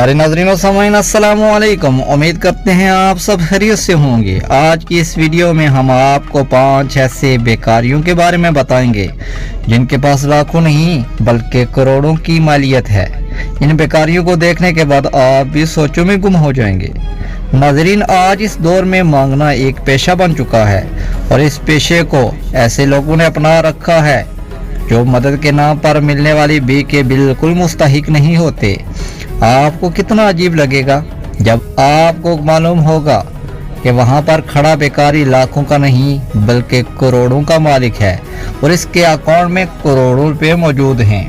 प्यारे नाज़रीन और सामाईन, अस्सलामु अलैकुम। उम्मीद करते हैं आप सब खैरियत से होंगे। आज की इस वीडियो में हम आपको 5 ऐसे बेकारियों के बारे में बताएंगे जिनके पास लाखों नहीं बल्कि करोड़ों की मालियत है। इन बेकारियों को देखने के बाद आप भी सोचों में गुम हो जाएंगे। नाज़रीन, आज इस दौर में मांगना एक पेशा बन चुका है और इस पेशे को ऐसे लोगों ने अपना रखा है जो मदद के नाम पर मिलने वाली भीख के बिल्कुल मुस्तहिक नहीं होते। आपको कितना अजीब लगेगा जब आपको मालूम होगा कि वहाँ पर खड़ा बेकारी लाखों का नहीं बल्कि करोड़ों का मालिक है और इसके अकाउंट में करोड़ों रुपए मौजूद हैं।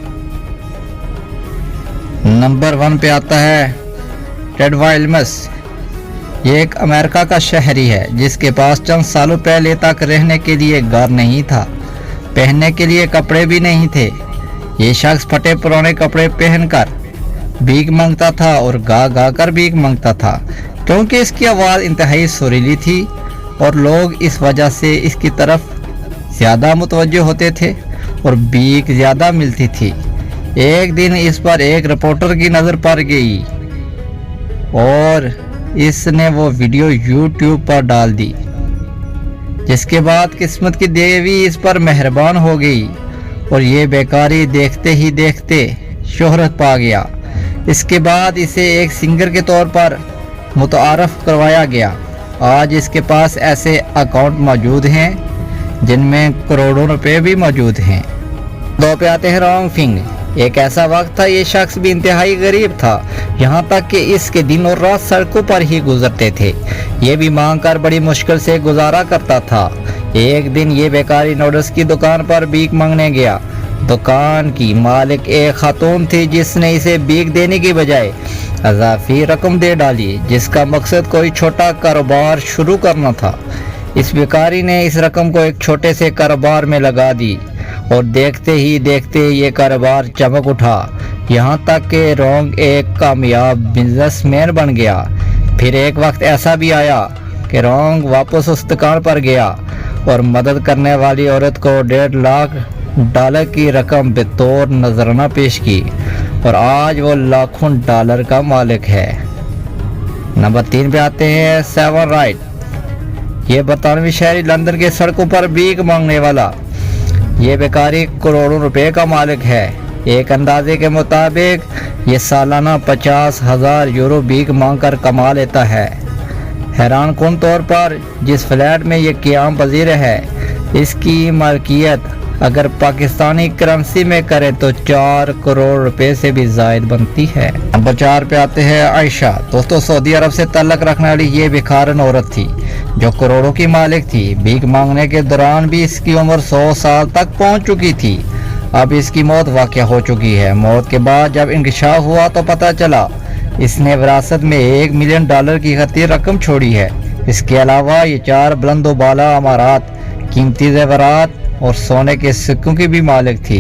नंबर 1 पे आता है टेड वाइल्डमस। ये एक अमेरिका का शहरी है जिसके पास चंद सालों पहले तक रहने के लिए घर नहीं था, पहनने के लिए कपड़े भी नहीं थे। ये शख्स फटे पुराने कपड़े पहनकर भीख मांगता था और गा गा कर भीख मांगता था क्योंकि इसकी आवाज़ इंतहाई सुरीली थी और लोग इस वजह से इसकी तरफ ज़्यादा मुतवज्जो होते थे और भीख ज़्यादा मिलती थी। एक दिन इस पर एक रिपोर्टर की नज़र पड़ गई और इसने वो वीडियो YouTube पर डाल दी, जिसके बाद किस्मत की देवी इस पर मेहरबान हो गई और ये बेकारी देखते ही देखते शोहरत पा गया। इसके बाद इसे एक सिंगर के तौर पर मुतारफ करवाया गया। आज इसके पास ऐसे अकाउंट मौजूद हैं जिनमें करोड़ों रुपए भी मौजूद हैं। 2 पे आते हैं रॉन्ग फिंग। एक ऐसा वक्त था ये शख्स भी इंतहाई गरीब था, यहाँ तक कि इसके दिन और रात सड़कों पर ही गुजरते थे। ये भी मांग कर बड़ी मुश्किल से गुजारा करता था। एक दिन ये बेकारी नूडल्स की दुकान पर भीख मांगने गया। दुकान की मालिक एक खातून थी जिसने इसे भीख देने की बजाय अज़ाफ़ी रकम दे डाली, जिसका मकसद कोई छोटा कारोबार शुरू करना था। इस बेकारी ने इस रकम को एक छोटे से कारोबार में लगा दी और देखते ही देखते ये कारोबार चमक उठा, यहाँ तक कि रोंग एक कामयाब बिजनेसमैन बन गया। फिर एक वक्त ऐसा भी आया कि रोंग वापस उस दुकान पर गया और मदद करने वाली औरत को $1.5 लाख की रकम बतौर नजराना पेश की और आज वो लाखों डॉलर का मालिक है। नंबर 3 पे आते हैं सेवन राइट। ये बरतानवी शहरी लंदन के सड़कों पर भीख मांगने वाला ये बेकारी करोड़ों रुपए का मालिक है। एक अंदाजे के मुताबिक ये सालाना 50,000 यूरो भीख मांग कर कमा लेता है। हैरान कुन तौर पर जिस फ्लैट में ये क़याम पज़ीर है, इसकी मालिकियत अगर पाकिस्तानी करेंसी में करें तो 4 करोड़ रुपए से भी ज़ायद बनती है। नंबर 4 पे आते हैं आयशा। दोस्तों, सऊदी अरब से तल्लक रखने वाली ये बेखारन औरत थी जो करोड़ों की मालिक थी। भीख मांगने के दौरान भी इसकी उम्र 100 साल तक पहुंच चुकी थी। अब इसकी मौत वाक़या हो चुकी है। मौत के बाद जब इंकशाफ हुआ तो पता चला इसने विरासत में $1 मिलियन की खातिर रकम छोड़ी है। इसके अलावा ये 4 बुलंदोबाला अमारात, कीमती जेवरात और सोने के सिक्कों की भी मालिक थी।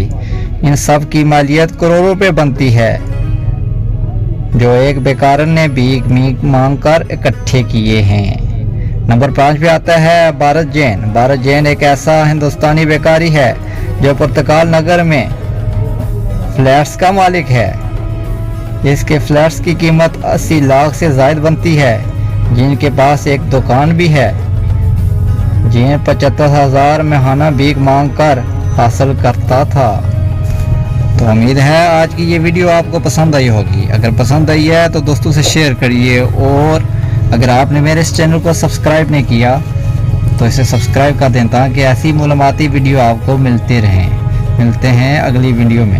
इन सब की मालियत करोड़ों रुपए बनती है जो एक बेकारन ने भीख मांग कर इकट्ठे किए हैं। नंबर 5 पे आता है भारत जैन। भारत जैन एक ऐसा हिंदुस्तानी बेकारी है जो पुर्तगाल नगर में फ्लैट्स का मालिक है। इसके फ्लैट्स की कीमत 80 लाख से ज़ायद बनती है, जिनके पास एक दुकान भी है जिन्हें 75,000 महाना भीख मांग कर हासिल करता था। तो उम्मीद है आज की ये वीडियो आपको पसंद आई होगी। अगर पसंद आई है तो दोस्तों से शेयर करिए और अगर आपने मेरे इस चैनल को सब्सक्राइब नहीं किया तो इसे सब्सक्राइब कर दें ताकि ऐसी मालूमाती वीडियो आपको मिलते रहें। मिलते हैं अगली वीडियो में।